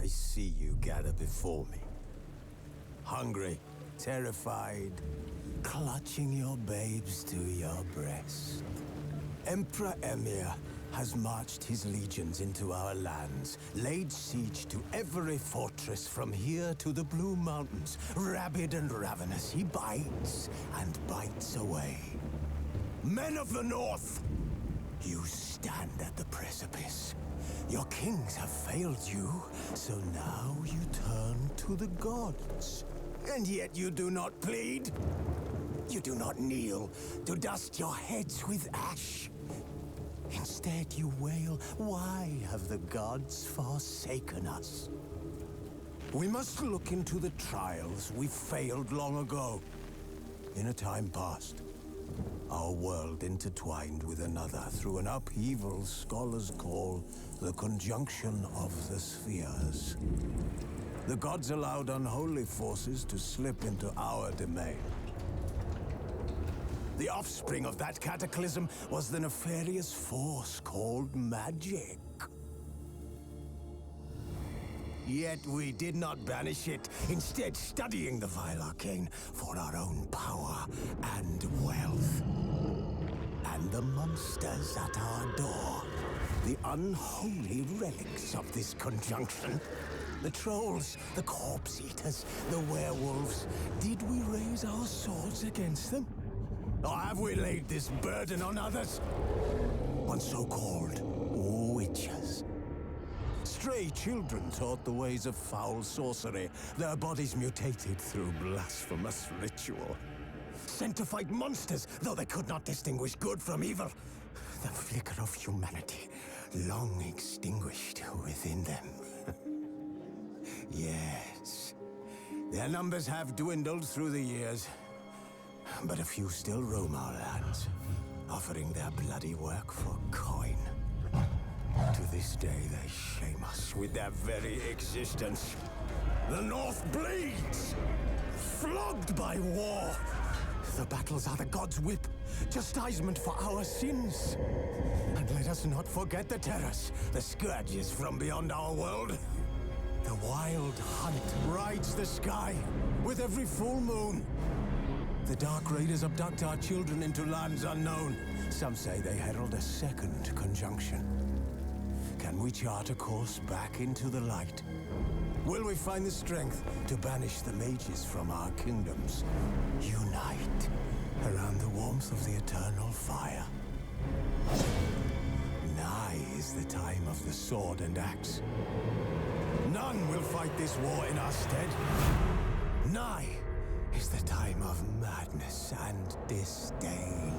I see you gather before me. Hungry, terrified, clutching your babes to your breast. Emperor Emir has marched his legions into our lands, laid siege to every fortress from here to the Blue Mountains. Rabid and ravenous, he bites and bites away. Men of the North, you stand at the precipice. Your kings have failed you, so now you turn to the gods. And yet you do not plead. You do not kneel to dust your heads with ash. Instead you wail, why have the gods forsaken us? We must look into the trials we failed long ago. In a time past, our world intertwined with another through an upheaval scholars call the conjunction of the spheres. The gods allowed unholy forces to slip into our domain. The offspring of that cataclysm was the nefarious force called magic. Yet we did not banish it, instead studying the vile arcane for our own power and wealth. And the monsters at our door, the unholy relics of this conjunction. The trolls, the corpse-eaters, the werewolves. Did we raise our swords against them? Or have we laid this burden on others? On so-called witches. Stray children taught the ways of foul sorcery, their bodies mutated through blasphemous ritual. Sent to fight monsters, though they could not distinguish good from evil. The flicker of humanity, long extinguished within them. Yes, their numbers have dwindled through the years. But a few still roam our lands, offering their bloody work for coin. To this day, they shame us with their very existence. The North bleeds, flogged by war. The battles are the gods' whip, chastisement for our sins. And let us not forget the terrors, the scourges from beyond our world. The wild hunt rides the sky with every full moon. The Dark Raiders abduct our children into lands unknown. Some say they herald a second conjunction. Can we chart a course back into the light? Will we find the strength to banish the mages from our kingdoms? Unite around the warmth of the eternal fire. Nigh is the time of the sword and axe. None will fight this war in our stead. Nigh is the time of madness and disdain.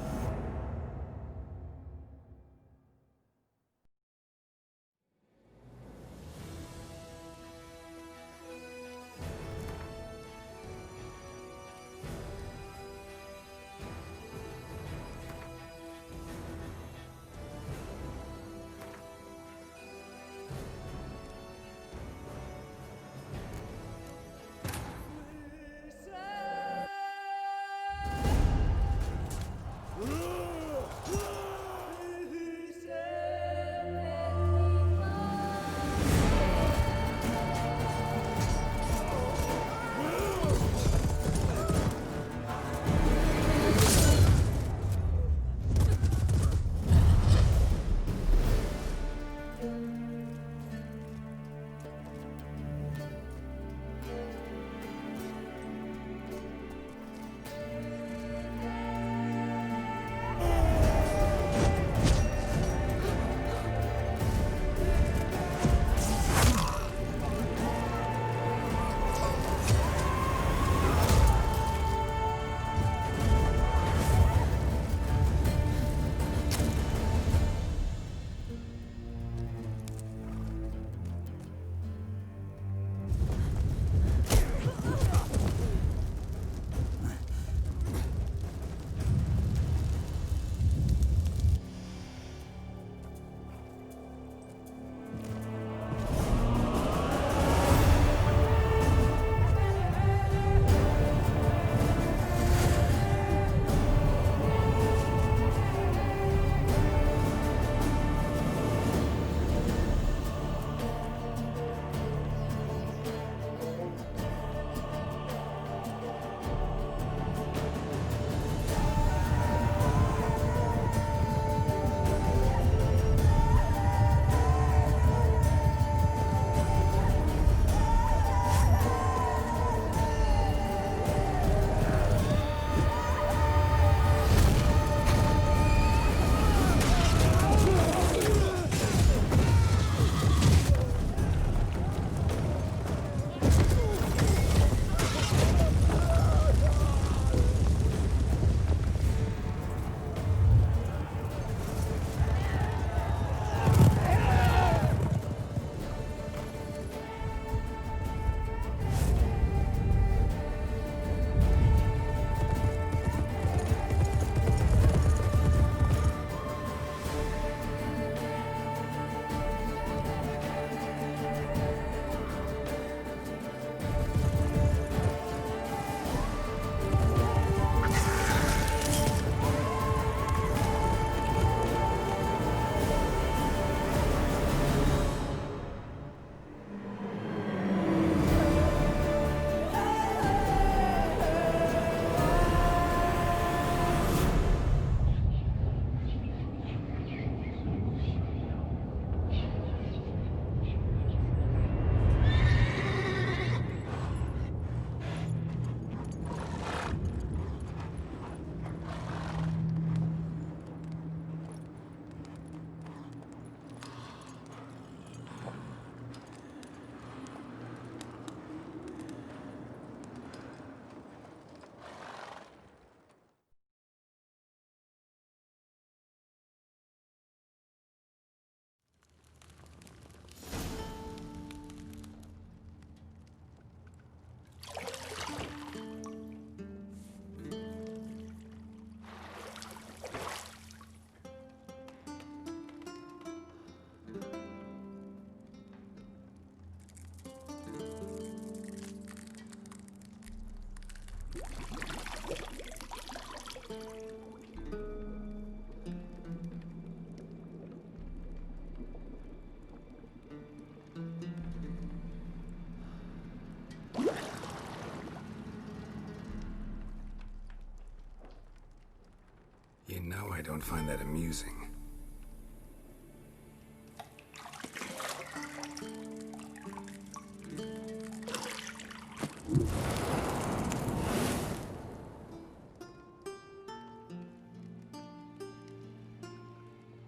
I don't find that amusing.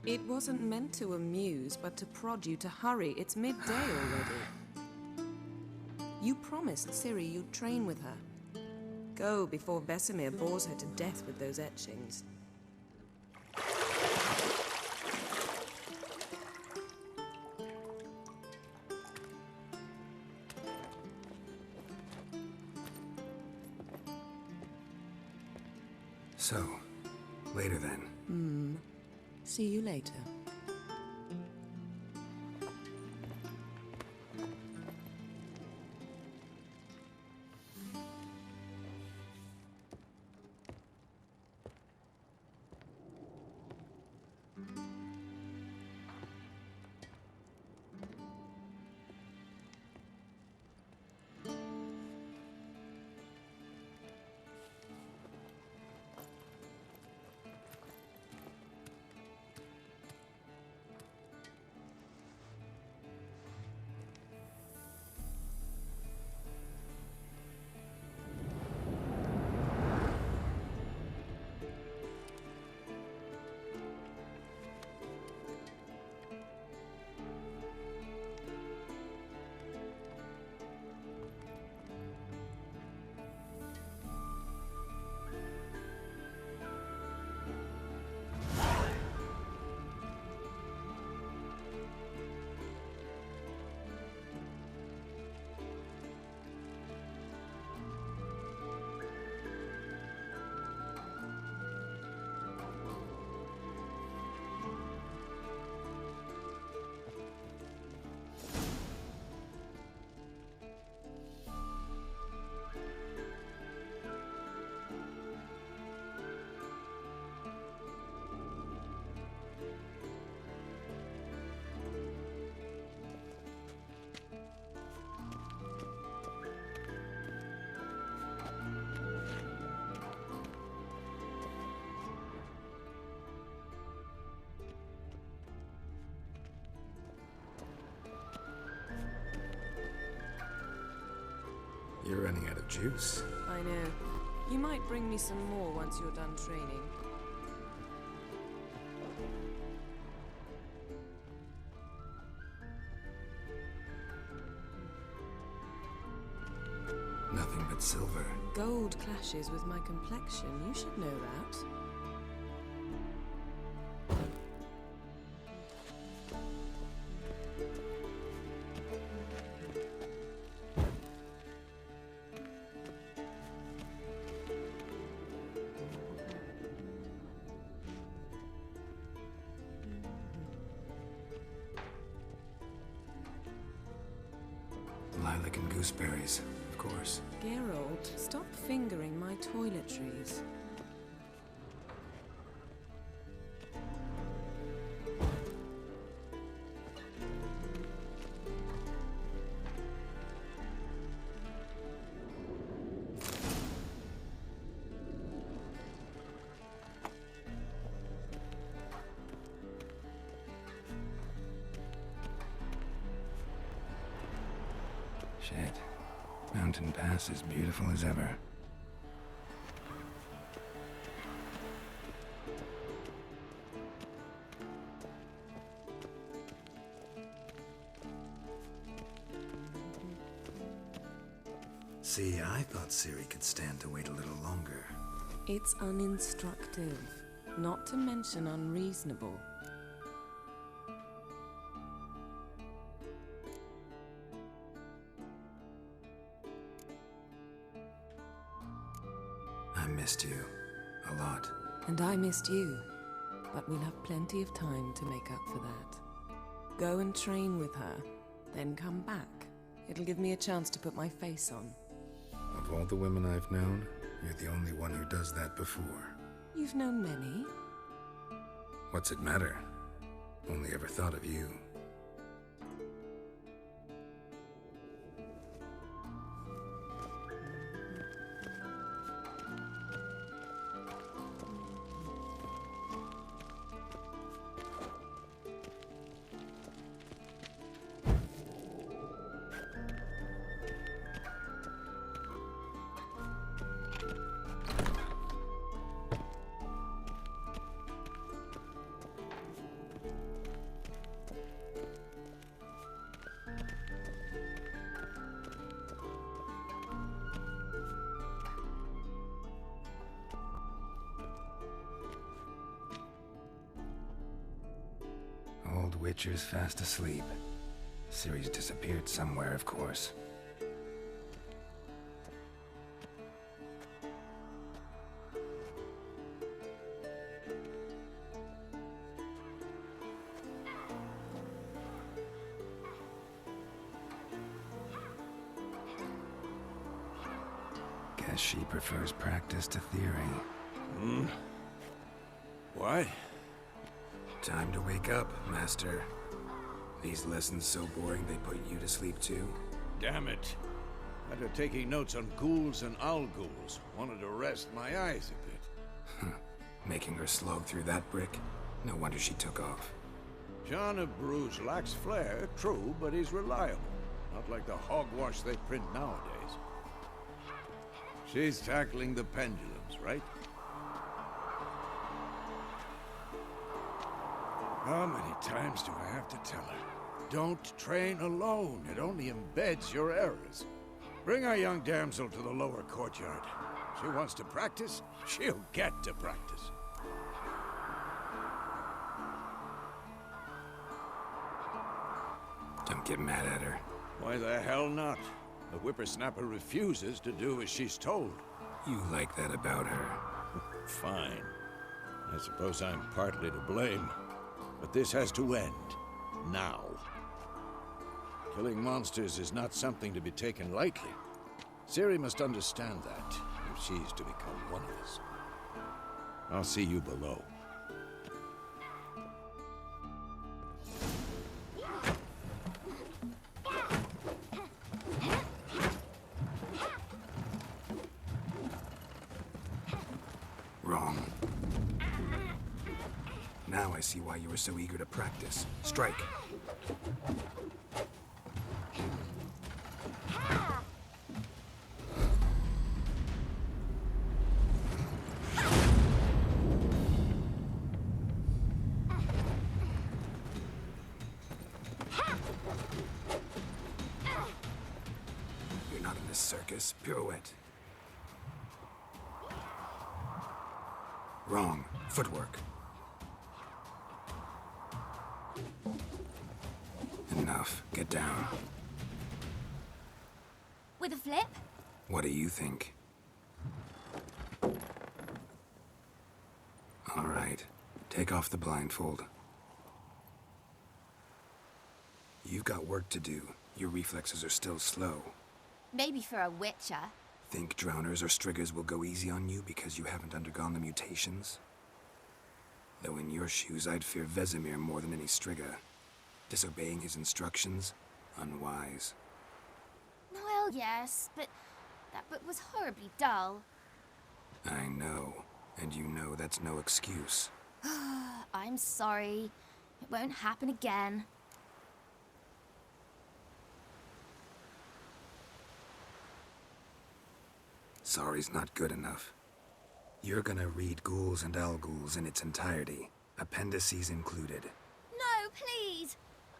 It wasn't meant to amuse, but to prod you to hurry. It's midday already. You promised Ciri you'd train with her. Go before Vesemir bores her to death with those etchings. So, later then. See you later. You're running out of juice. I know. You might bring me some more once you're done training. Nothing but silver. Gold clashes with my complexion. You should know that. Lilac and gooseberries, of course. Geralt, stop fingering my toiletries. Shit. Mountain Pass is beautiful as ever. See, I thought Ciri could stand to wait a little longer. It's uninstructive, not to mention unreasonable. I missed you. A lot. And I missed you. But we'll have plenty of time to make up for that. Go and train with her, then come back. It'll give me a chance to put my face on. Of all the women I've known, you're the only one who does that before. You've known many. What's it matter? Only ever thought of you. Witcher's fast asleep. Ciri's disappeared somewhere, of course. Guess she prefers practice to theory. What? Time to wake up, Master. These lessons so boring they put you to sleep too? Damn it. After taking notes on ghouls and owl-ghouls, wanted to rest my eyes a bit. Making her slog through that brick? No wonder she took off. John of Bruges lacks flair, true, but he's reliable. Not like the hogwash they print nowadays. She's tackling the pendulums, right? How many times do I have to tell her? Don't train alone. It only embeds your errors. Bring our young damsel to the lower courtyard. She wants to practice, she'll get to practice. Don't get mad at her. Why the hell not? The whippersnapper refuses to do as she's told. You like that about her. Fine. I suppose I'm partly to blame. But this has to end. Now. Killing monsters is not something to be taken lightly. Ciri must understand that, if she's to become one of us. I'll see you below. Wrong. Now I see why you were so eager to practice. Strike. You're not in this circus. Pirouette. Wrong. Footwork. Enough. Get down. With a flip? What do you think? All right. Take off the blindfold. You've got work to do. Your reflexes are still slow. Maybe for a witcher. Think drowners or striggers will go easy on you because you haven't undergone the mutations? Though in your shoes, I'd fear Vesemir more than any strigger. Disobeying his instructions? Unwise. Well, yes, but that book was horribly dull. I know. And you know that's no excuse. I'm sorry. It won't happen again. Sorry's not good enough. You're gonna read Ghouls and Owl-Ghouls in its entirety, appendices included. No, please!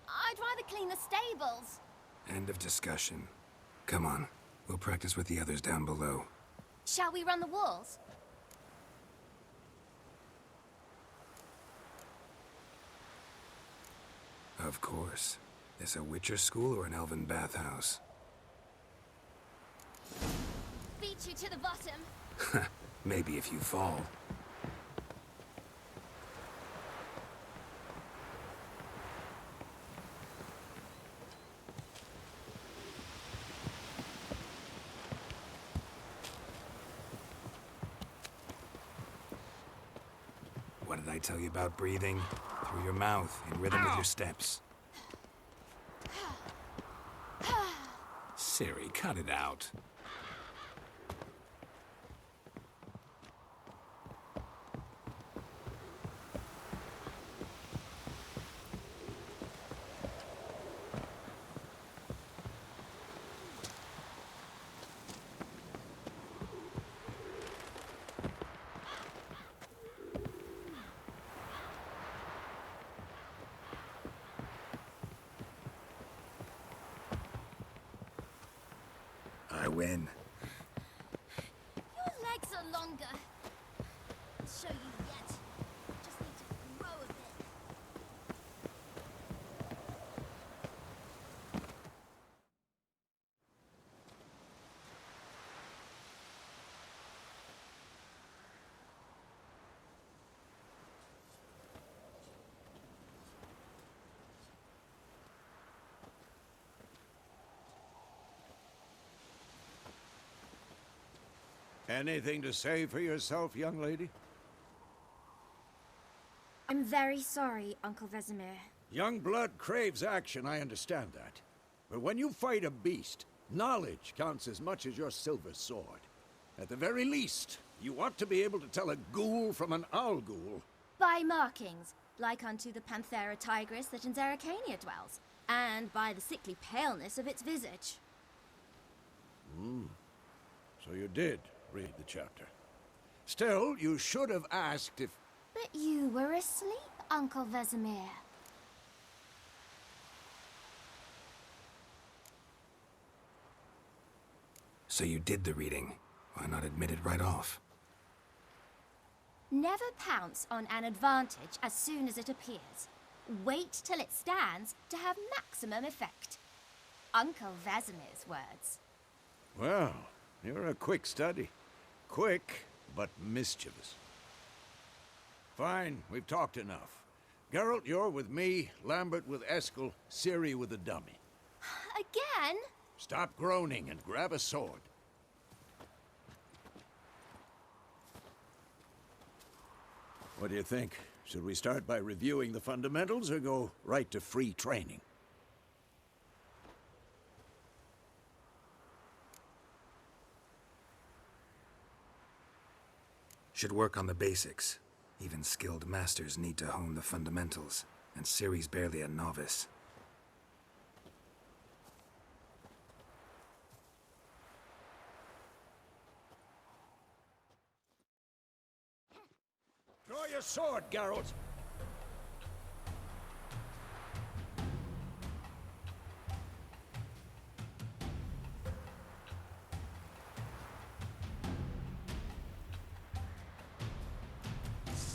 I'd rather clean the stables. End of discussion. Come on, we'll practice with the others down below. Shall we run the walls? Of course. This a Witcher school or an elven bathhouse? Beat you to the bottom. Maybe if you fall. What did I tell you about breathing? Through your mouth, in rhythm with your steps. Ciri, cut it out. I win. Your legs are longer. I'll show you yet. Just need to grow a bit. Anything to say for yourself, young lady? I'm very sorry, Uncle Vesemir. Young blood craves action, I understand that. But when you fight a beast, knowledge counts as much as your silver sword. At the very least, you ought to be able to tell a ghoul from an owl ghoul. By markings, like unto the Panthera tigris that in Zeracania dwells, and by the sickly paleness of its visage. So you did read the chapter. Still, you should have asked if... But you were asleep, Uncle Vesemir. So you did the reading. Why not admit it right off? Never pounce on an advantage as soon as it appears. Wait till it stands to have maximum effect. Uncle Vesemir's words. Well, you're a quick study. Quick, but mischievous. Fine, we've talked enough. Geralt, you're with me, Lambert with Eskel, Ciri with the dummy. Again? Stop groaning and grab a sword. What do you think? Should we start by reviewing the fundamentals or go right to free training? Should work on the basics. Even skilled masters need to hone the fundamentals, and Ciri's barely a novice. Draw your sword, Geralt!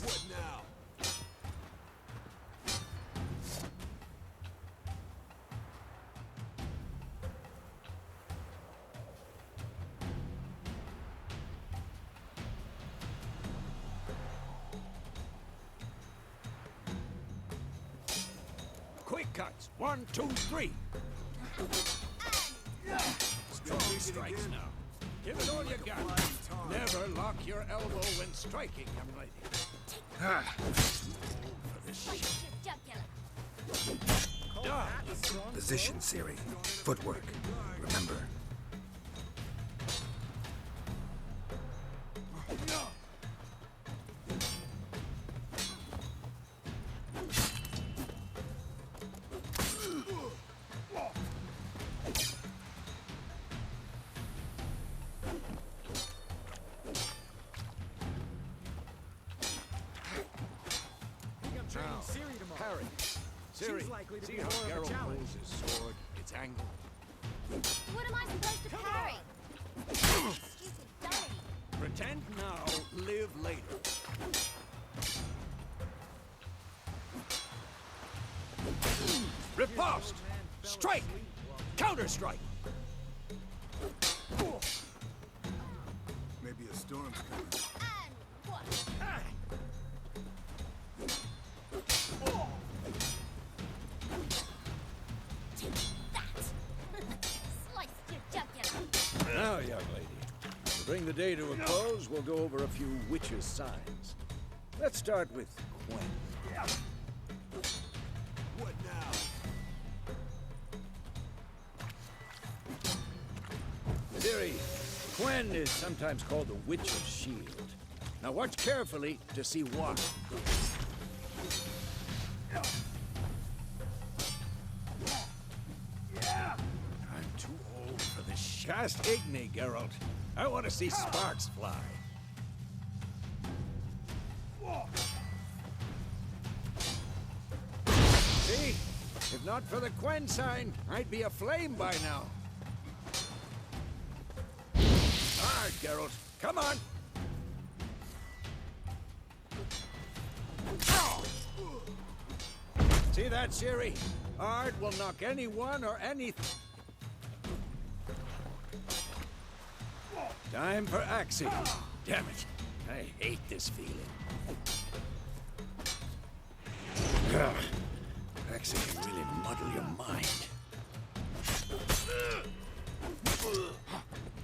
What now? Quick cuts! 1, 2, 3! Strong strikes now. Give it all you got. Never lock your elbow when striking, young lady. For this shit. Position, Ciri. Footwork. Remember. Parry. Ciri, see how Geralt holds his sword, its angle? What am I supposed to parry? Stupid dummy. Pretend now, live later. Riposte! Strike! Counter-strike! Maybe a storm's coming. And what? Sliced your jugular. Now, young lady, to bring the day to a close, we'll go over a few witches' signs. Let's start with Quen. What now? Ciri, Quen is sometimes called the Witch's Shield. Now watch carefully to see why. I'm too old for this shit. Cast Igni, Geralt. I want to see sparks fly. See? If not for the Quen sign, I'd be aflame by now. Hard, Geralt. Come on! See that, Ciri? Ard will knock anyone or anything. Time for Axie. Damn it. I hate this feeling. Axie can really muddle your mind.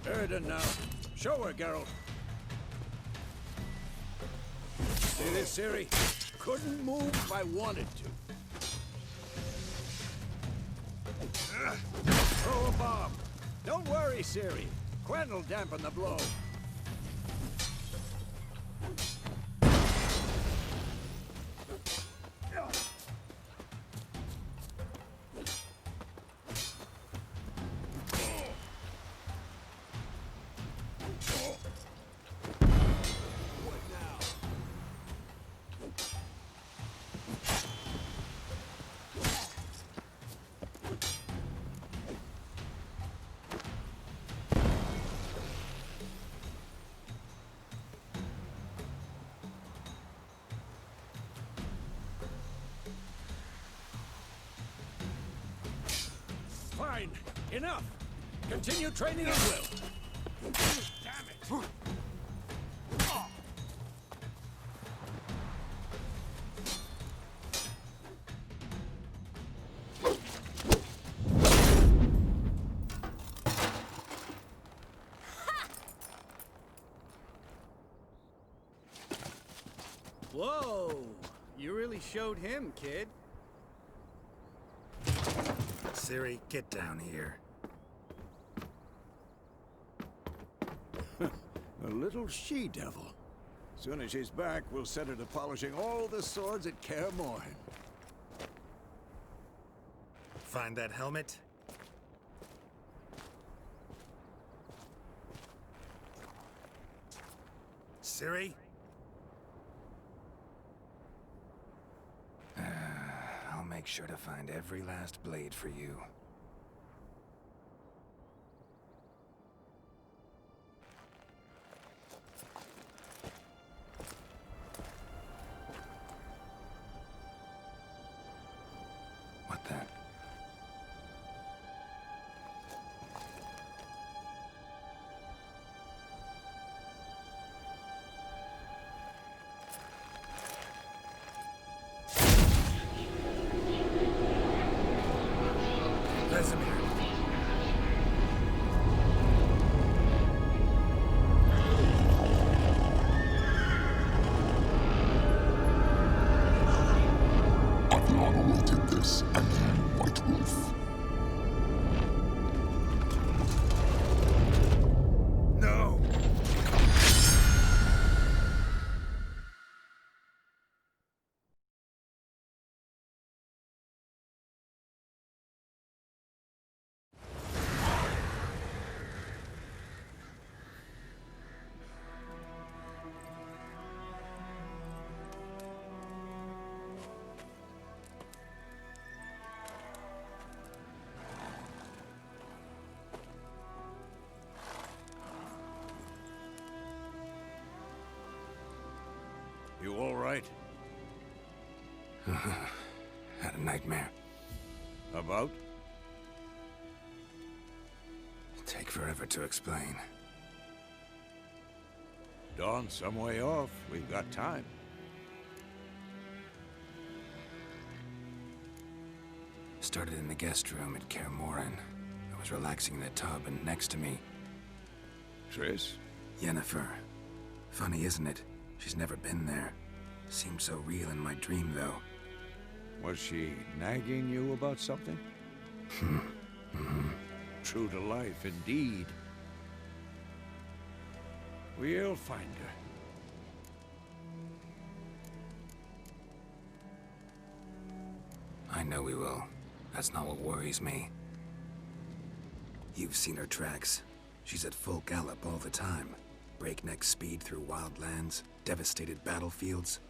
Erden now. Show her, Geralt. See this, Siri? Couldn't move if I wanted to. Throw a bomb. Don't worry, Siri. Quen will dampen the blow. Fine. Enough. Continue training at will. Damn it. Whoa! You really showed him, kid. Siri, get down here. A little she-devil. Soon as she's back, we'll set her to polishing all the swords at Kaer Morhen. Find that helmet? Siri? I'll make sure to find every last blade for you. What the? Vesemir. I've long awaited this, and you, White Wolf. No! You all right? Had a nightmare. About? Take forever to explain. Dawn's some way off. We've got time. Started in the guest room at Kaer Morhen. I was relaxing in the tub, and next to me, Triss? Yennefer. Funny, isn't it? She's never been there. Seemed so real in my dream, though. Was she nagging you about something? True to life, indeed. We'll find her. I know we will. That's not what worries me. You've seen her tracks. She's at full gallop all the time. Breakneck speed through wildlands, devastated battlefields.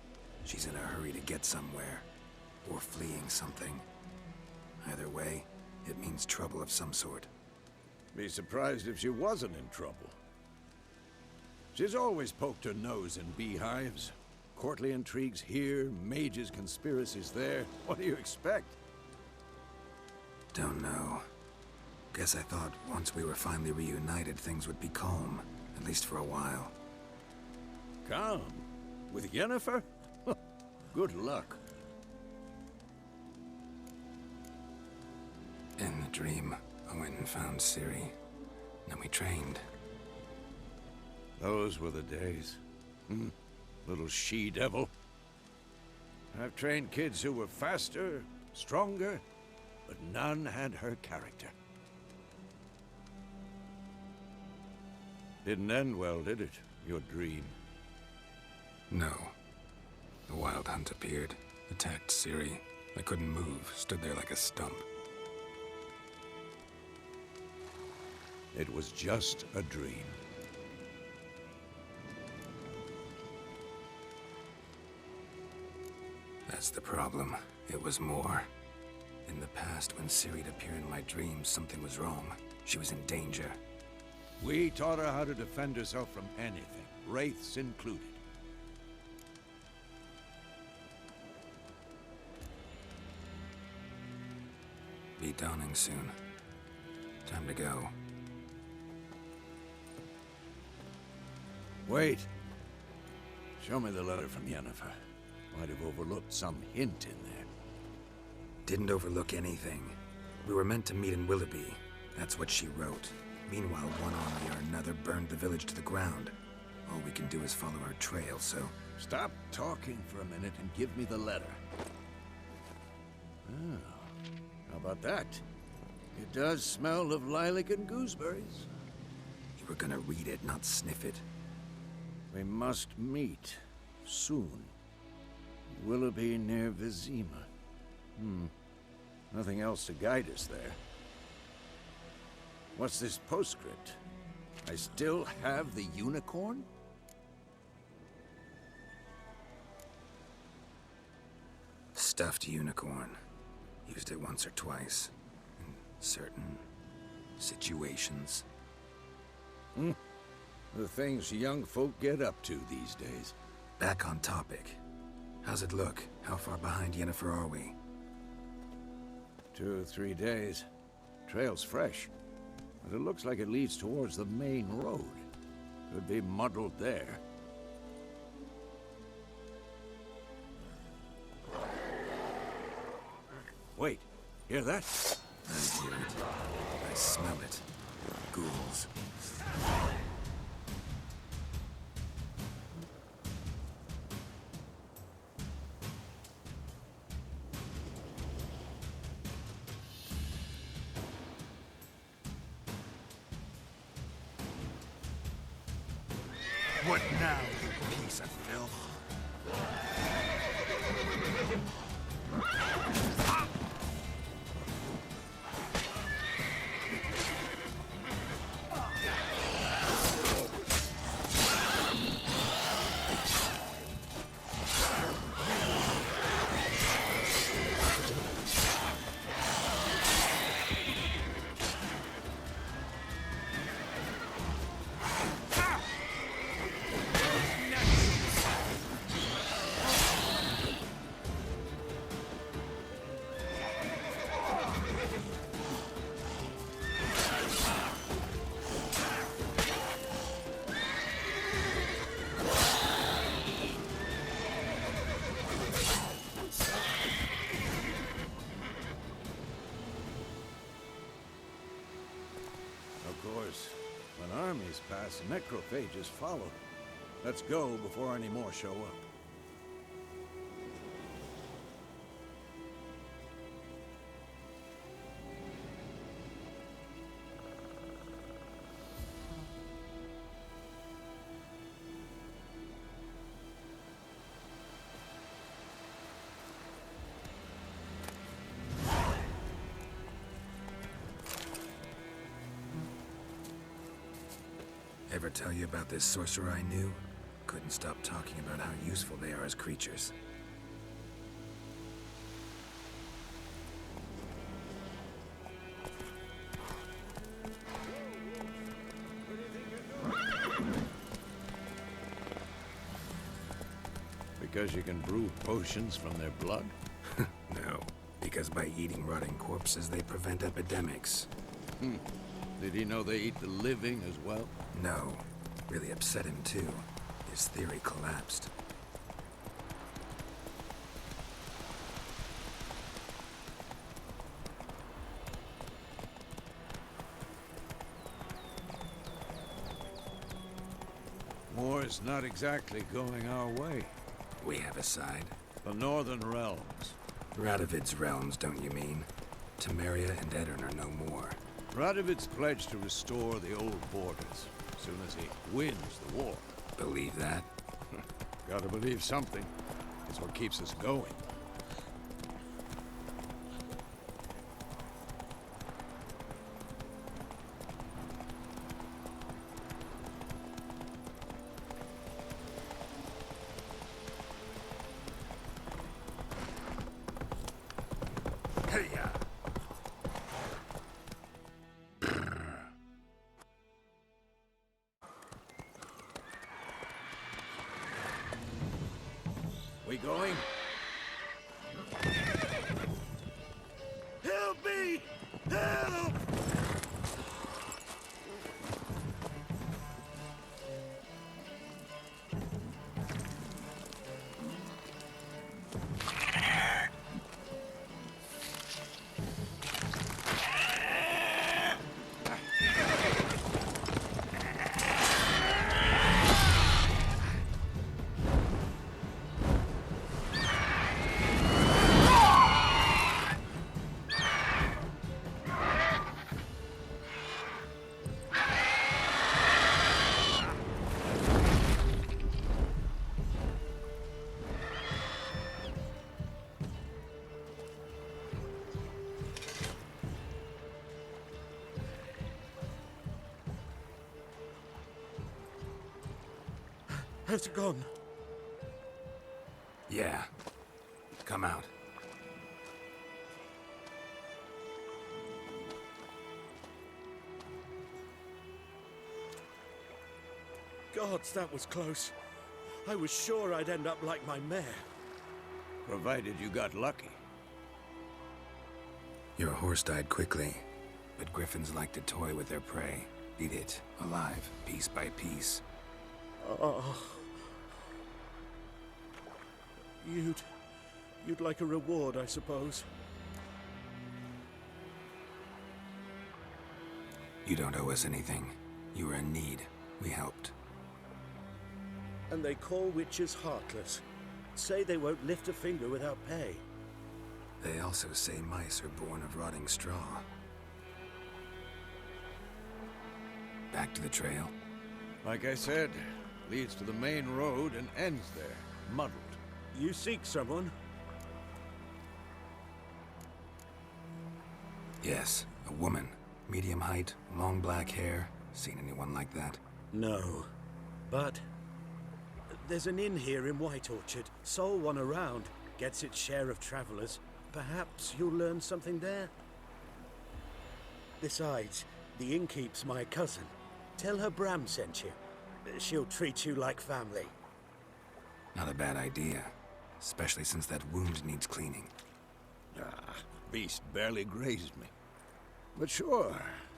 She's in a hurry to get somewhere. Or fleeing something. Either way, it means trouble of some sort. Be surprised if she wasn't in trouble. She's always poked her nose in beehives. Courtly intrigues here, mages' conspiracies there. What do you expect? Don't know. Guess I thought once we were finally reunited, things would be calm. At least for a while. Calm? With Yennefer? Good luck. In the dream, I went and found Ciri. Then we trained. Those were the days. little she-devil. I've trained kids who were faster, stronger, but none had her character. Didn't end well, did it? Your dream? No. The Wild Hunt appeared, attacked Ciri. I couldn't move, stood there like a stump. It was just a dream. That's the problem. It was more. In the past, when Ciri'd appear in my dreams, something was wrong. She was in danger. We taught her how to defend herself from anything, wraiths included. Be dawning soon. Time to go. Wait. Show me the letter from Yennefer. Might have overlooked some hint in there. Didn't overlook anything. We were meant to meet in Willoughby. That's what she wrote. Meanwhile, one army or another burned the village to the ground. All we can do is follow her trail, so... Stop talking for a minute and give me the letter. Oh, how about that? It does smell of lilac and gooseberries. You were gonna read it, not sniff it. We must meet soon. Willoughby near Vizima. Nothing else to guide us there. What's this postscript? I still have the unicorn? Stuffed unicorn. Used it once or twice. In certain situations. The things young folk get up to these days. Back on topic. How's it look? How far behind Yennefer are we? 2 or 3 days. Trail's fresh. But it looks like it leads towards the main road. Could be muddled there. Wait, hear that? I hear it. I smell it. Ghouls. What now, you piece of filth? Of course, when armies pass, necrophages follow. Let's go before any more show up. Ever tell you about this sorcerer I knew? Couldn't stop talking about how useful they are as creatures. Because you can brew potions from their blood? No, because by eating rotting corpses, they prevent epidemics. Did he know they eat the living as well? No, really upset him too. His theory collapsed. War's not exactly going our way. We have a side. The Northern Realms. Radovid's realms, don't you mean? Temeria and Edirn are no more. Radovid's pledged to restore the old borders as soon as he wins the war. Believe that? Gotta believe something. It's what keeps us going. Hey-ya! We going? Help me! Help! How's it gone? Yeah. Come out. Gods, that was close. I was sure I'd end up like my mare. Provided you got lucky. Your horse died quickly, but griffins like to toy with their prey. Eat it, alive, piece by piece. Oh. You'd like a reward, I suppose. You don't owe us anything. You were in need. We helped. And they call witches heartless. Say they won't lift a finger without pay. They also say mice are born of rotting straw. Back to the trail? Like I said, leads to the main road and ends there, muddled. You seek someone? Yes, a woman. Medium height, long black hair. Seen anyone like that? No. But there's an inn here in White Orchard. Sole one around. Gets its share of travelers. Perhaps you'll learn something there? Besides, the innkeep's my cousin. Tell her Bram sent you. She'll treat you like family. Not a bad idea. Especially since that wound needs cleaning. Ah, beast barely grazed me. But sure,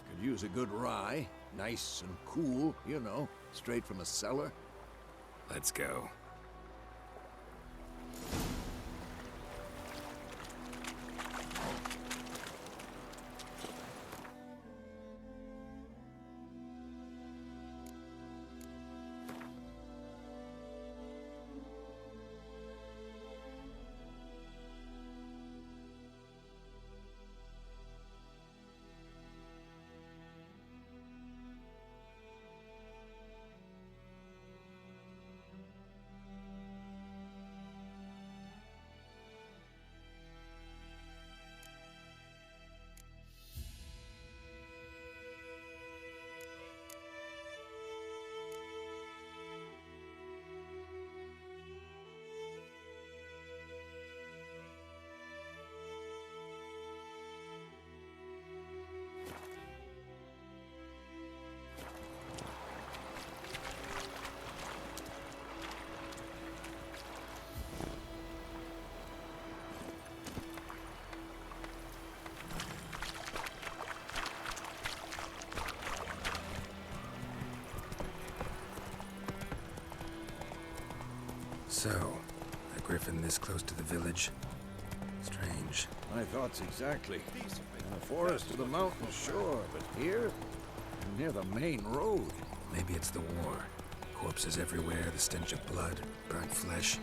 could use a good rye. Nice and cool, you know, straight from a cellar. Let's go. So, a griffin this close to the village? Strange. My thoughts exactly. In the forest to the mountains, sure, but here? Near the main road. Maybe it's the war. Corpses everywhere, the stench of blood, burnt flesh.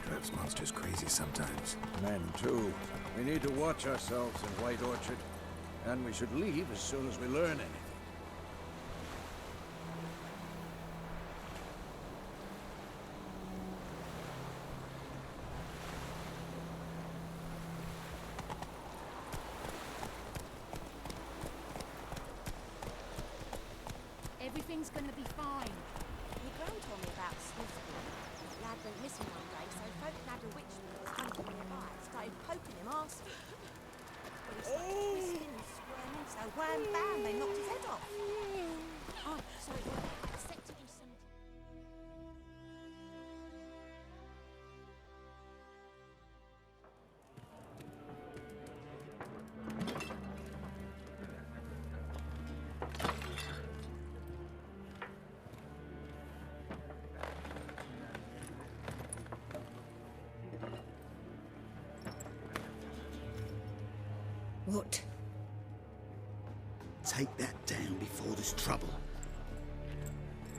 Drives monsters crazy sometimes. Men, too. We need to watch ourselves in White Orchard. And we should leave as soon as we learn anything. Everything's gonna be fine. Your gran told me about Swiftly. Lad went missing one day, so folk had a witch that was hunting nearby. Started poking him arsehole. But he started twisting and squirming, so wham bam, they knocked his head off. Oh, so it was set to be some... What? Take that down before there's trouble.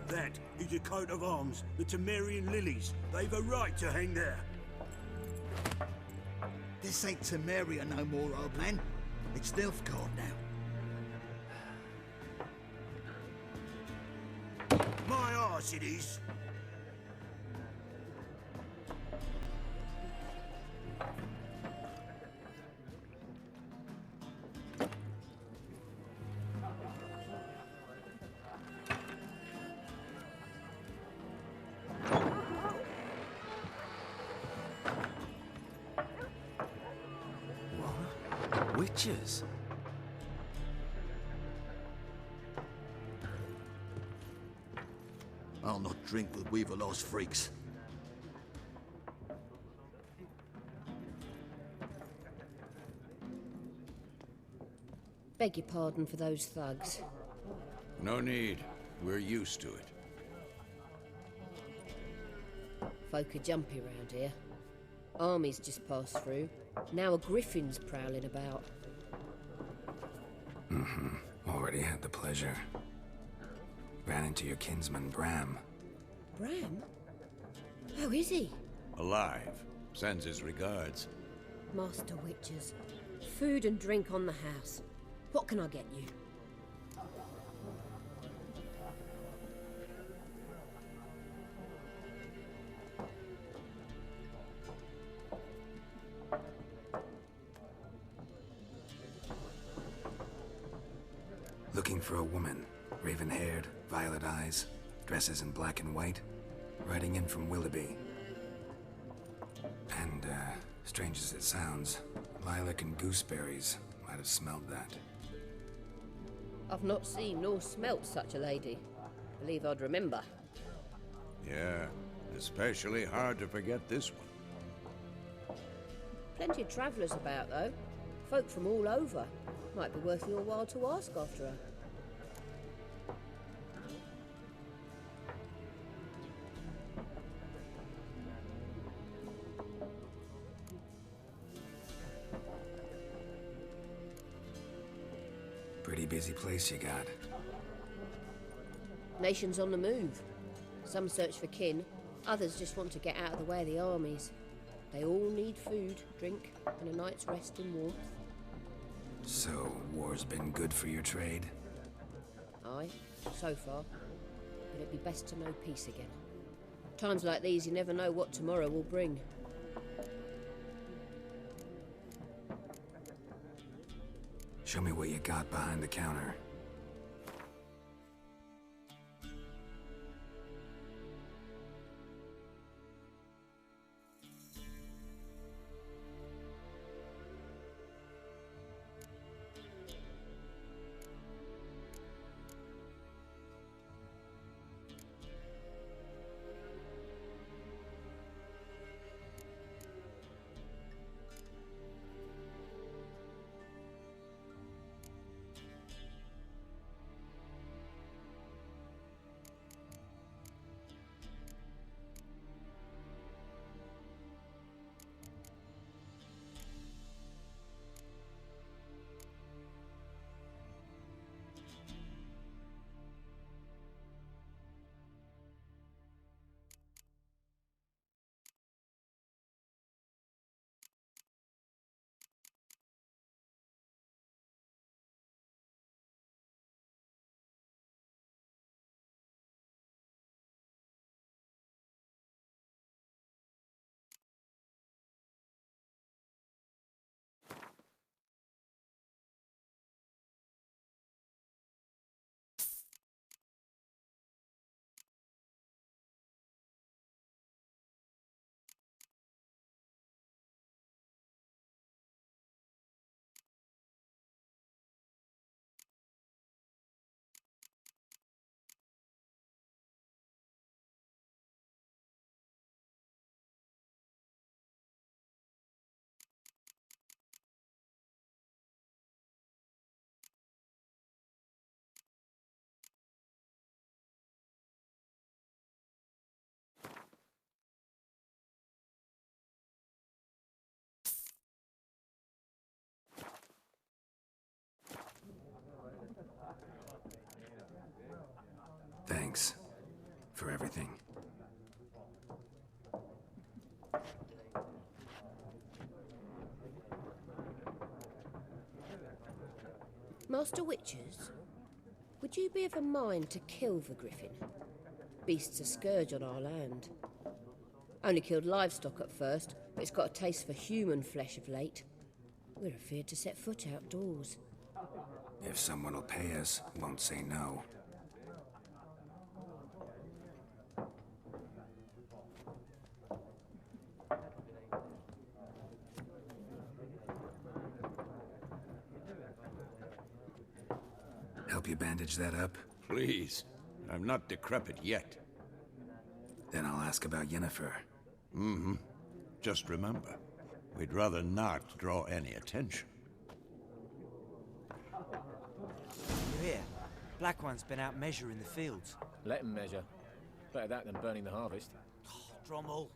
That is a coat of arms, the Temerian lilies. They've a right to hang there. This ain't Temeria no more, old man. It's Nilfgaard now. My arse it is. Witches? I'll not drink with Weaverlaw's freaks. Beg your pardon for those thugs. No need. We're used to it. Folk are jumpy round here. Armies just passed through. Now a griffin's prowling about. Already had the pleasure. Ran into your kinsman, Bram. Bram? How is he? Alive. Sends his regards. Master Witches. Food and drink on the house. What can I get you? Looking for a woman. Raven-haired, violet eyes, dresses in black and white. Riding in from Willoughby. And, strange as it sounds, lilac and gooseberries might have smelled that. I've not seen nor smelt such a lady. Believe I'd remember. Yeah, especially hard to forget this one. Plenty of travellers about, though. Folk from all over. Might be worth your while to ask after her. Pretty busy place you got. Nations on the move. Some search for kin, others just want to get out of the way of the armies. They all need food, drink, and a night's rest and warmth. So, war's been good for your trade? Aye, so far. But it'd be best to know peace again. Times like these, you never know what tomorrow will bring. Show me what you got behind the counter. Thanks for everything. Master Witchers, would you be of a mind to kill the griffin? Beast's a scourge on our land. Only killed livestock at first, but it's got a taste for human flesh of late. We're afeard to set foot outdoors. If someone will pay us, won't say no. Help you bandage that up? Please. I'm not decrepit yet. Then I'll ask about Yennefer. Mm-hmm. Just remember, we'd rather not draw any attention. You're here. Black One's been out measuring the fields. Let him measure. Better that than burning the harvest. Drommel.